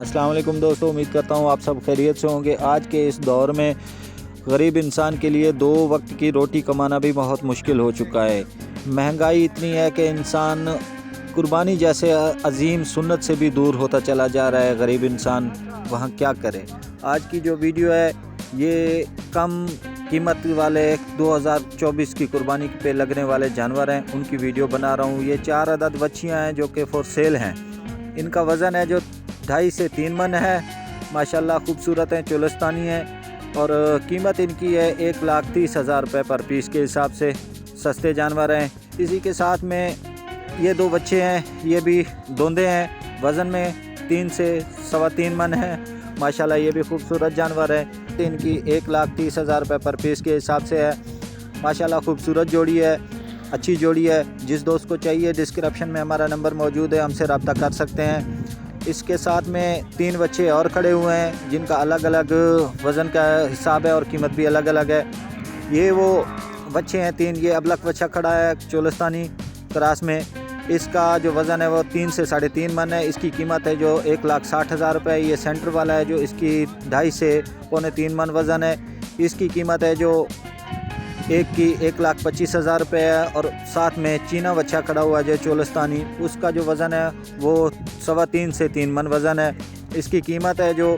अस्सलाम वालेकुम दोस्तों, उम्मीद करता हूँ आप सब खैरियत से होंगे। आज के इस दौर में गरीब इंसान के लिए 2 वक्त की रोटी कमाना भी बहुत मुश्किल हो चुका है। महंगाई इतनी है कि इंसान कुर्बानी जैसे अजीम सुन्नत से भी दूर होता चला जा रहा है। गरीब इंसान वहाँ क्या करे। आज की जो वीडियो है ये कम कीमत वाले 2024 की कुर्बानी पे लगने वाले जानवर हैं, उनकी वीडियो बना रहा हूँ। ये 4 अदद बच्चियाँ हैं जो कि फॉर सेल हैं। इनका वज़न है जो 2.5 से 3 मन है। माशाल्लाह खूबसूरत हैं, चोलस्तानी हैं और कीमत इनकी है 1,30,000 रुपये पर पीस के हिसाब से। सस्ते जानवर हैं। इसी के साथ में ये 2 बच्चे हैं, ये भी दोंदे हैं, वज़न में 3 से 3.25 मन है। माशाल्लाह ये भी खूबसूरत जानवर है। इनकी 1,30,000 रुपये पर पीस के हिसाब से है। माशाल्लाह खूबसूरत जोड़ी है, अच्छी जोड़ी है। जिस दोस्त को चाहिए डिस्क्रिप्शन में हमारा नंबर मौजूद है, हमसे रब्ता कर सकते हैं। इसके साथ में 3 बच्चे और खड़े हुए हैं जिनका अलग अलग वज़न का हिसाब है और कीमत भी अलग अलग है। ये वो बच्चे हैं 3। ये अबलक बच्चा खड़ा है चोलस्तानी क्रॉस में। इसका जो वज़न है वो 3 से 3.5 मन है। इसकी कीमत है जो 1,60,000 रुपये। ये सेंटर वाला है जो इसकी 2.5 से 3.25 मन वज़न है। इसकी कीमत है जो एक की 1,25,000 रुपये है। और साथ में चीना बच्चा खड़ा हुआ है जो चोलस्तानी, उसका जो वज़न है वो 3.25 से 3 मन वज़न है। इसकी कीमत है जो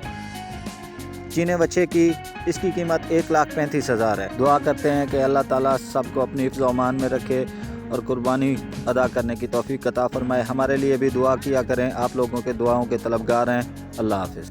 चीने बच्चे की, इसकी कीमत 1,35,000 है। दुआ करते हैं कि अल्लाह ताला सबको अपनी हिफ्ज़ व अमान में रखे और कुर्बानी अदा करने की तौफीक अता फरमाए। हमारे लिए भी दुआ किया करें, आप लोगों के दुआओं के तलबगार हैं। अल्लाह हाफ़िज़।